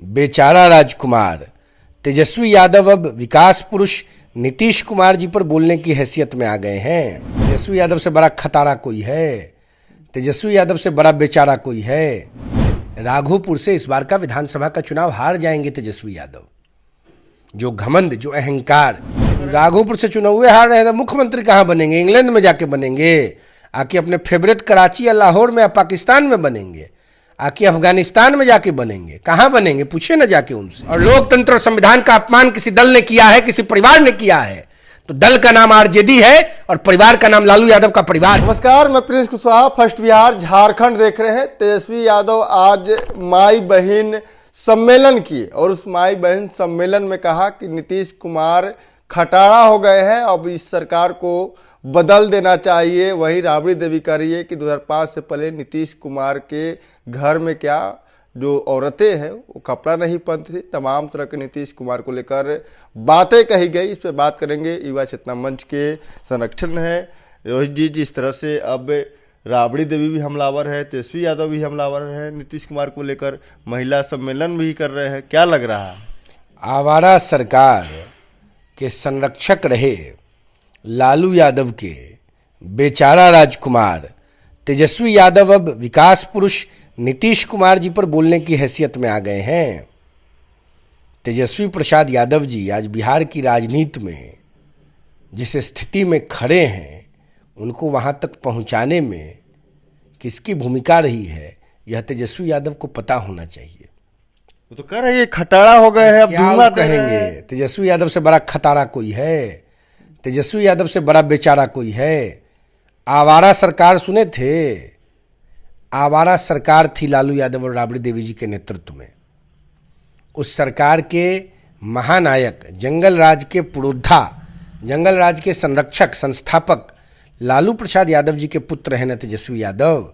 बेचारा राजकुमार तेजस्वी यादव अब विकास पुरुष नीतीश कुमार जी पर बोलने की हैसियत में आ गए हैं। तेजस्वी यादव से बड़ा खतारा कोई है, तेजस्वी यादव से बड़ा बेचारा कोई है। राघोपुर से इस बार का विधानसभा का चुनाव हार जाएंगे तेजस्वी यादव। जो घमंड, जो अहंकार, राघोपुर से चुनाव हुए हार रहे हैं तो मुख्यमंत्री कहाँ बनेंगे? इंग्लैंड में जाके बनेंगे, आके अपने फेवरेट कराची या लाहौर में या पाकिस्तान में बनेंगे, आके अफगानिस्तान में जाके बनेंगे। कहाँ बनेंगे? पूछे ना जाके उनसे। और लोकतंत्र और संविधान का अपमान किसी दल ने किया है, किसी परिवार ने किया है, तो दल का नाम आरजेडी है और परिवार का नाम लालू यादव का परिवार। नमस्कार, मैं प्रिंस कुशवाहा, फर्स्ट बिहार झारखंड देख रहे हैं। तेजस्वी यादव आज माई बहन सम्मेलन किए और उस माई बहन सम्मेलन में कहा कि नीतीश कुमार खटारा हो गए हैं, अब इस सरकार को बदल देना चाहिए। वहीं राबड़ी देवी कह रही है कि 2005 से पहले नीतीश कुमार के घर में क्या जो औरतें हैं वो कपड़ा नहीं पहनती थी। तमाम तरह के नीतीश कुमार को लेकर बातें कही गई। इस पर बात करेंगे। युवा चेतना मंच के संरक्षण है रोहित जी। जिस तरह से अब राबड़ी देवी भी हमलावर है, तेजस्वी यादव भी हमलावर है, नीतीश कुमार को लेकर महिला सम्मेलन भी कर रहे हैं, क्या लग रहा है? आवारा सरकार के संरक्षक रहे लालू यादव के बेचारा राजकुमार तेजस्वी यादव अब विकास पुरुष नीतीश कुमार जी पर बोलने की हैसियत में आ गए हैं। तेजस्वी प्रसाद यादव जी आज बिहार की राजनीति में जिस स्थिति में खड़े हैं, उनको वहाँ तक पहुँचाने में किसकी भूमिका रही है, यह तेजस्वी यादव को पता होना चाहिए। वो तो कह रहे हैं खटारा हो गए हैं, अब धूमा कहेंगे। तेजस्वी यादव से बड़ा खतारा कोई है, तेजस्वी यादव से बड़ा बेचारा कोई है। आवारा सरकार सुने थे? आवारा सरकार थी लालू यादव और राबड़ी देवी जी के नेतृत्व में। उस सरकार के महानायक, जंगल राज के पुरोधा, जंगल राज के संरक्षक, संस्थापक लालू प्रसाद यादव जी के पुत्र हैं न तेजस्वी यादव।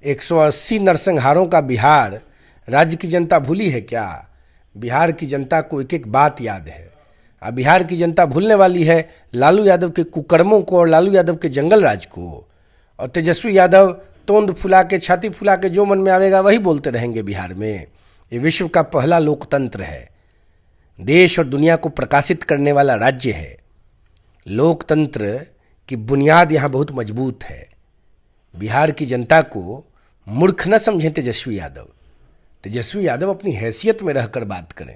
180 नरसंहारों का बिहार राज्य की जनता भूली है क्या? बिहार की जनता को एक एक बात याद है। अब बिहार की जनता भूलने वाली है लालू यादव के कुकर्मों को और लालू यादव के जंगल राज को। और तेजस्वी यादव तोंद फुला के, छाती फुला के जो मन में आवेगा वही बोलते रहेंगे बिहार में। ये विश्व का पहला लोकतंत्र है, देश और दुनिया को प्रकाशित करने वाला राज्य है। लोकतंत्र की बुनियाद यहाँ बहुत मजबूत है। बिहार की जनता को मूर्ख न समझें तेजस्वी यादव। तेजस्वी यादव अपनी हैसियत में रहकर बात करें।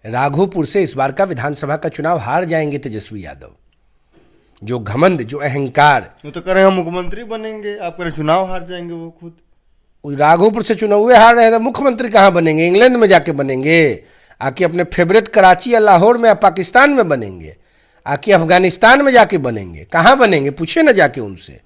राघोपुर से इस बार का विधानसभा का चुनाव हार जाएंगे तेजस्वी यादव। जो घमंड, जो अहंकार, वो तो कह रहे हैं मुख्यमंत्री बनेंगे, आप कह रहे चुनाव हार जाएंगे। वो खुद राघोपुर से चुनाव हुए हार रहे हैं तो मुख्यमंत्री कहाँ बनेंगे? इंग्लैंड में जाके बनेंगे, आके अपने फेवरेट कराची या लाहौर में या पाकिस्तान में बनेंगे, आके अफगानिस्तान में जाके बनेंगे। कहाँ बनेंगे? पूछे ना जाके उनसे।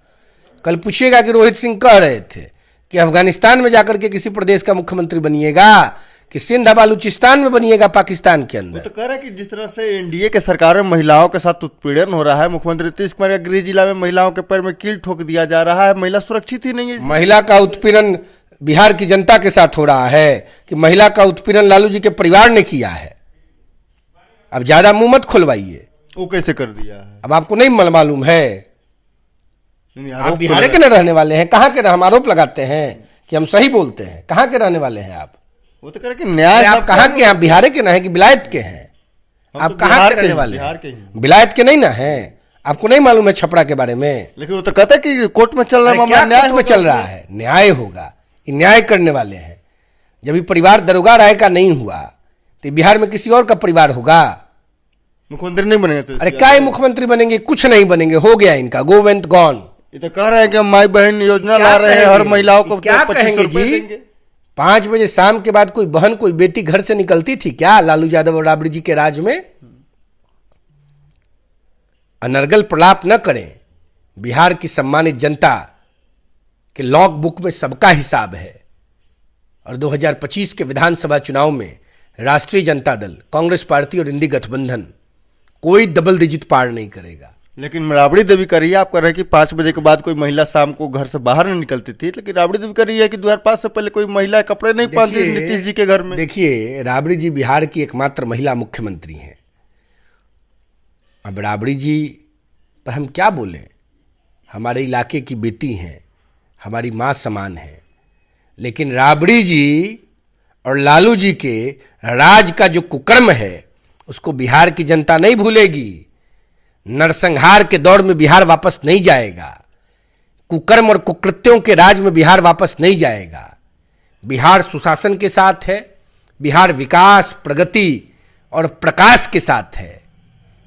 कल पूछिएगा कि रोहित सिंह कह रहे थे कि अफगानिस्तान में जाकर के किसी प्रदेश का मुख्यमंत्री बनिएगा कि सिंध बलूचिस्तान में बनिएगा पाकिस्तान के अंदर। वो तो कह रहा है कि जिस तरह से एनडीए के सरकार में महिलाओं के साथ उत्पीड़न हो रहा है, मुख्यमंत्री नीतीश कुमार के गृह जिला में महिलाओं के पैर में कील ठोक दिया जा रहा है, महिला सुरक्षित ही नहीं है। महिला का उत्पीड़न बिहार की जनता के साथ हो रहा है कि महिला का उत्पीड़न लालू जी के परिवार ने किया है। अब ज्यादा मुंह मत खुलवाइए। वो कैसे कर दिया है? अब आपको नहीं मालूम है? आप बिहार के न रहने वाले हैं? कहाँ के? हम आरोप लगाते हैं कि हम सही बोलते हैं। कहाँ के रहने वाले हैं आप? वो तो कह रहे कि न्याय। आप कहाँ के? आप बिहार के ना है कि बिलायत के हैं? आप कहाँ के रहने वाले हैं? बिलायत के नहीं ना हैं? आपको नहीं मालूम है छपरा के बारे में? लेकिन वो तो कहता है कि कोर्ट में चल रहा है, न्याय में चल रहा है। न्याय होगा, ये न्याय करने वाले हैं। जब ये परिवार दरोगा राय का नहीं हुआ तो बिहार में किसी और का परिवार होगा। मुख्यमंत्री नहीं बनेंगे तो? अरे क्या मुख्यमंत्री बनेंगे? कुछ नहीं बनेंगे, हो गया इनका, गो वेंट गॉन। ये तो कह रहे हैं कि हम माई बहन योजना ला रहे हैं, हर महिलाओं को क्या कहेंगे जी? 5 बजे शाम के बाद कोई बहन, कोई बेटी घर से निकलती थी क्या लालू यादव और राबड़ी जी के राज में? अनर्गल प्रलाप न करें। बिहार की सम्मानित जनता के लॉग बुक में सबका हिसाब है। और 2025 के विधानसभा चुनाव में राष्ट्रीय जनता दल, कांग्रेस पार्टी और इंडी गठबंधन कोई डबल डिजिट पार नहीं करेगा। लेकिन राबड़ी देवी कर रही है, आप कह रहे हैं कि 5 बजे के बाद कोई महिला शाम को घर से बाहर नहीं निकलती थी, लेकिन राबड़ी देवी कर रही है कि 2005 से पहले कोई महिला कपड़े नहीं पहनती नीतीश जी के घर में। देखिए, राबड़ी जी बिहार की एकमात्र महिला मुख्यमंत्री हैं। अब राबड़ी जी पर हम क्या बोलें? हमारे इलाके की बेटी हैं, हमारी माँ समान है। लेकिन राबड़ी जी और लालू जी के राज का जो कुकर्म है उसको बिहार की जनता नहीं भूलेगी। नरसंहार के दौर में बिहार वापस नहीं जाएगा। कुकर्म और कुकृत्यों के राज में बिहार वापस नहीं जाएगा। बिहार सुशासन के साथ है, बिहार विकास, प्रगति और प्रकाश के साथ है,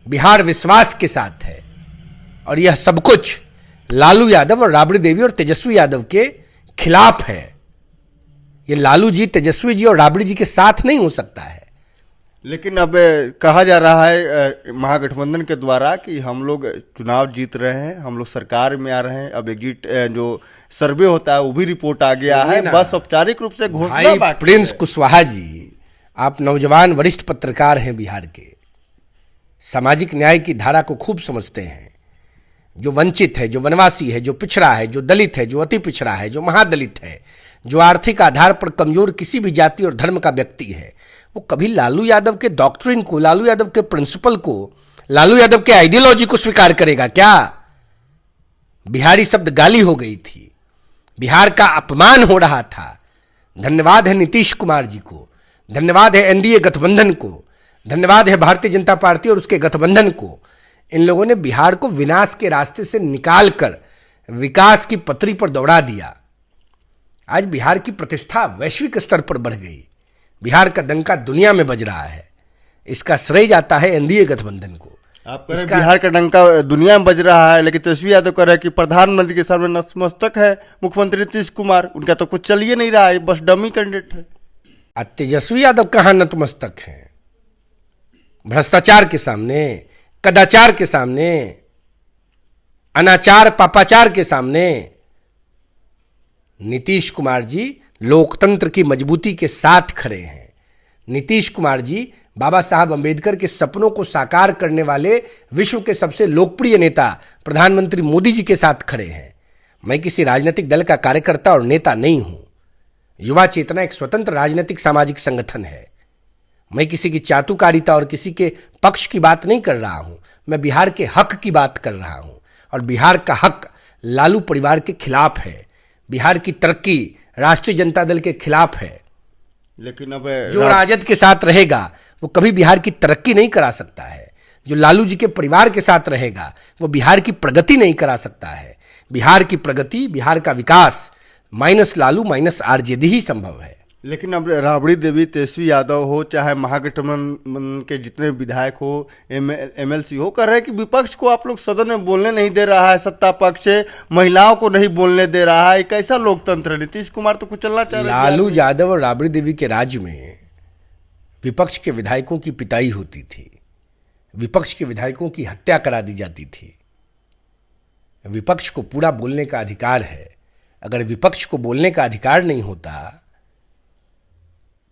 बिहार विश्वास के साथ है। और यह सब कुछ लालू यादव और राबड़ी देवी और तेजस्वी यादव के खिलाफ है। ये लालू जी, तेजस्वी जी और राबड़ी जी के साथ नहीं हो सकता है। लेकिन अब कहा जा रहा है महागठबंधन के द्वारा कि हम लोग चुनाव जीत रहे हैं, हम लोग सरकार में आ रहे हैं। अब एग्जिट जो सर्वे होता है वो भी रिपोर्ट आ गया है, बस औपचारिक रूप से घोषणा बाकी प्रिंस कुशवाहा जी, आप नौजवान वरिष्ठ पत्रकार हैं बिहार के, सामाजिक न्याय की धारा को खूब समझते हैं। जो वंचित है, जो वनवासी है, जो पिछड़ा है, जो दलित है, जो अति पिछड़ा है, जो महादलित है, जो आर्थिक आधार पर कमजोर किसी भी जाति और धर्म का व्यक्ति है, वो कभी लालू यादव के डॉक्ट्रिन को, लालू यादव के प्रिंसिपल को, लालू यादव के आइडियोलॉजी को स्वीकार करेगा क्या? बिहारी शब्द गाली हो गई थी, बिहार का अपमान हो रहा था। धन्यवाद है नीतीश कुमार जी को, धन्यवाद है एनडीए गठबंधन को, धन्यवाद है भारतीय जनता पार्टी और उसके गठबंधन को। इन लोगों ने बिहार को विनाश के रास्ते से निकालकर विकास की पटरी पर दौड़ा दिया। आज बिहार की प्रतिष्ठा वैश्विक स्तर पर बढ़ गई, बिहार का डंका दुनिया में बज रहा है। इसका श्रेय जाता है एनडीए गठबंधन को। आप कह रहे हैं बिहार का डंका दुनिया में बज रहा है, लेकिन तेजस्वी यादव कह रहे हैं कि प्रधानमंत्री के सामने नतमस्तक है मुख्यमंत्री नीतीश कुमार, उनका तो कुछ चलिए नहीं रहा है, बस डमी कैंडिडेट है। तेजस्वी यादव कहाँ नतमस्तक हैं? भ्रष्टाचार के सामने, कदाचार के सामने, अनाचार पापाचार के सामने नीतीश कुमार जी लोकतंत्र की मजबूती के साथ खड़े हैं। नीतीश कुमार जी बाबा साहब अंबेडकर के सपनों को साकार करने वाले विश्व के सबसे लोकप्रिय नेता प्रधानमंत्री मोदी जी के साथ खड़े हैं। मैं किसी राजनीतिक दल का कार्यकर्ता और नेता नहीं हूं। युवा चेतना एक स्वतंत्र राजनीतिक सामाजिक संगठन है। मैं किसी की चाटुकारिता और किसी के पक्ष की बात नहीं कर रहा हूं, मैं बिहार के हक की बात कर रहा हूं। और बिहार का हक लालू परिवार के खिलाफ है, बिहार की तरक्की राष्ट्रीय जनता दल के खिलाफ है। लेकिन अब जो राजद के साथ रहेगा वो कभी बिहार की तरक्की नहीं करा सकता है। जो लालू जी के परिवार के साथ रहेगा वो बिहार की प्रगति नहीं करा सकता है। बिहार की प्रगति, बिहार का विकास माइनस लालू माइनस आरजेडी ही संभव है। लेकिन अब राबड़ी देवी, तेजस्वी यादव हो, चाहे महागठबंधन के जितने विधायक हो, एमएलसी हो, कह रहे हैं कि विपक्ष को आप लोग सदन में बोलने नहीं दे रहा है, सत्ता पक्ष महिलाओं को नहीं बोलने दे रहा है। कैसा लोकतंत्र है? नीतीश कुमार तो कुछ चलना चाह रहे हैं। लालू यादव और राबड़ी देवी के राज्य में विपक्ष के विधायकों की पिटाई होती थी, विपक्ष के विधायकों की हत्या करा दी जाती थी। विपक्ष को पूरा बोलने का अधिकार है। अगर विपक्ष को बोलने का अधिकार नहीं होता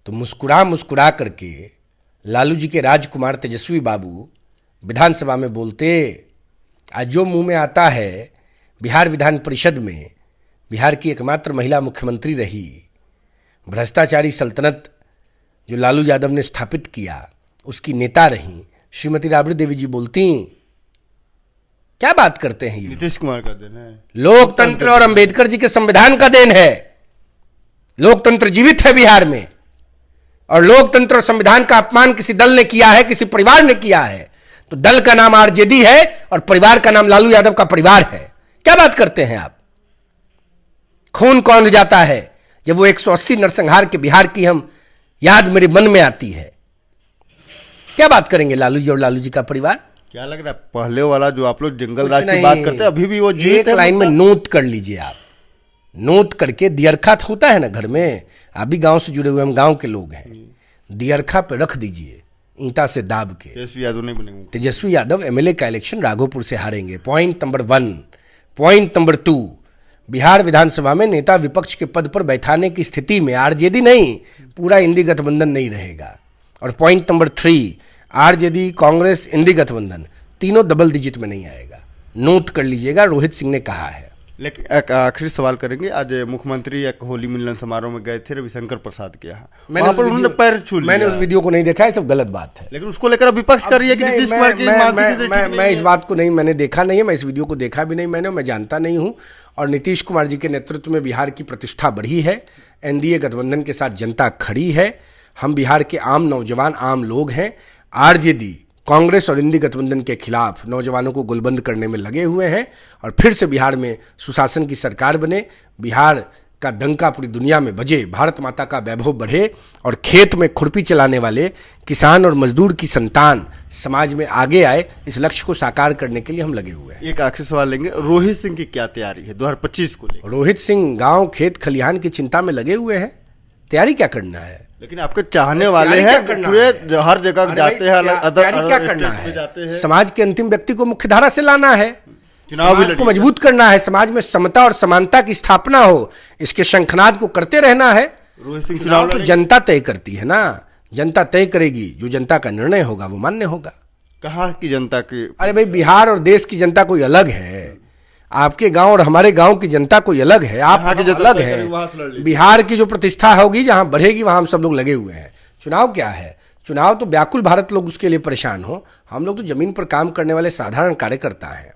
तो मुस्कुरा मुस्कुरा करके लालू जी के राजकुमार तेजस्वी बाबू विधानसभा में बोलते। आज जो मुंह में आता है, बिहार विधान परिषद में बिहार की एकमात्र महिला मुख्यमंत्री रही, भ्रष्टाचारी सल्तनत जो लालू यादव ने स्थापित किया उसकी नेता रही श्रीमती राबड़ी देवी जी बोलती। क्या बात करते हैं ये? नीतीश कुमार का देन है, लोकतंत्र और अंबेडकर जी के संविधान का देन है। लोकतंत्र जीवित है बिहार में, और लोकतंत्र और संविधान का अपमान किसी दल ने किया है, किसी परिवार ने किया है, तो दल का नाम आरजेडी है और परिवार का नाम लालू यादव का परिवार है। क्या बात करते हैं आप? खून कौन जाता है जब वो 180 नरसंहार के बिहार की हम याद मेरे मन में आती है। क्या बात करेंगे लालू जी और लालू जी का परिवार? क्या लग रहा है पहले वाला जो आप लोग जंगल राज की बात करते हैं अभी भी वो जीवित है? लाइन में नोट कर लीजिए आप, नोट करके दियरखा होता है ना घर में, आप भी गांव से जुड़े हुए, हम गांव के लोग हैं, दियरखा पे रख दीजिए ईंटा से दाब के। तेजस्वी यादव नहीं बनेंगे। तेजस्वी यादव एमएलए का इलेक्शन राघोपुर से हारेंगे। Point number 1। Point number 2, Bihar विधानसभा में नेता विपक्ष के पद पर बैठाने की स्थिति में आरजेडी नहीं, पूरा इंडी गठबंधन नहीं रहेगा। और पॉइंट नंबर 3, आरजेडी, कांग्रेस, इंडी गठबंधन तीनों डबल डिजिट में नहीं आएगा। नोट कर लीजिएगा, रोहित सिंह ने कहा है। लेकिन एक आखिरी सवाल करेंगे। आज मुख्यमंत्री एक होली मिलन समारोह में गए थे रविशंकर प्रसाद के यहाँ, वहां पर उन्होंने पैर छू लिया। मैंने उस वीडियो को नहीं देखा है, सब गलत बात है। लेकिन उसको लेकर विपक्ष कर रही है कि नीतीश कुमार की मानसिकता। मैं इस बात को नहीं, मैंने देखा नहीं है, मैं इस वीडियो को देखा भी नहीं, मैं जानता नहीं हूं। और नीतीश कुमार जी के नेतृत्व में बिहार की प्रतिष्ठा बढ़ी है। एनडीए गठबंधन के साथ जनता खड़ी है। हम बिहार के आम नौजवान, आम लोग हैं। आरजेडी, कांग्रेस और इंडी गठबंधन के खिलाफ नौजवानों को गुलबंद करने में लगे हुए हैं और फिर से बिहार में सुशासन की सरकार बने, बिहार का डंका पूरी दुनिया में बजे, भारत माता का वैभव बढ़े और खेत में खुरपी चलाने वाले किसान और मजदूर की संतान समाज में आगे आए। इस लक्ष्य को साकार करने के लिए हम लगे हुए हैं। एक आखिरी सवाल लेंगे, रोहित सिंह की क्या तैयारी है 2025 को लेकर? रोहित सिंह गांव, खेत, खलिहान की चिंता में लगे हुए हैं। तैयारी क्या करना है? लेकिन आपके चाहने वाले हैं, पूरे हर जगह जाते हैं, क्या करना है? समाज के अंतिम व्यक्ति को मुख्यधारा से लाना है, समाज को मजबूत करना है, समाज में समता और समानता की स्थापना हो, इसके शंखनाद को करते रहना है। रोहित सिंह चुनाव तो जनता तय करती है ना, जनता तय करेगी, जो जनता का निर्णय होगा वो मान्य होगा। कहाँ की जनता की? अरे भाई, बिहार और देश की जनता कोई अलग है, आपके गांव और हमारे गांव की जनता कोई अलग है, आप अलग है। बिहार की जो प्रतिष्ठा होगी, जहां बढ़ेगी, वहां हम सब लोग लगे हुए हैं। चुनाव क्या है? चुनाव तो व्याकुल भारत लोग उसके लिए परेशान हो, हम लोग तो जमीन पर काम करने वाले साधारण कार्यकर्ता हैं।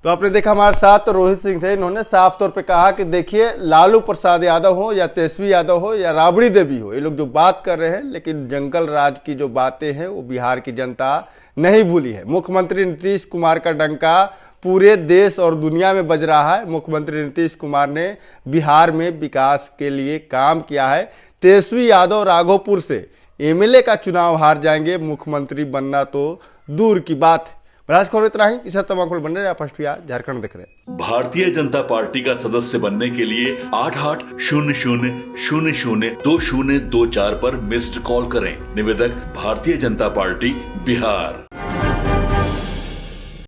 तो आपने देखा हमारे साथ रोहित सिंह थे, इन्होंने साफ तौर पे कहा कि देखिए, लालू प्रसाद यादव हो या तेजस्वी यादव हो या राबड़ी देवी हो, ये लोग जो बात कर रहे हैं, लेकिन जंगल राज की जो बातें हैं वो बिहार की जनता नहीं भूली है। मुख्यमंत्री नीतीश कुमार का डंका पूरे देश और दुनिया में बज रहा है। मुख्यमंत्री नीतीश कुमार ने बिहार में विकास के लिए काम किया है। तेजस्वी यादव राघोपुर से एमएलए का चुनाव हार जाएंगे, मुख्यमंत्री बनना तो दूर की बात है। खबर इतना ही, इस तमाम बन रहे फर्स्ट बिहार झारखंड देख रहे हैं। भारतीय जनता पार्टी का सदस्य बनने के लिए 8800002024 पर मिस्ड कॉल करें। निवेदक, भारतीय जनता पार्टी, बिहार।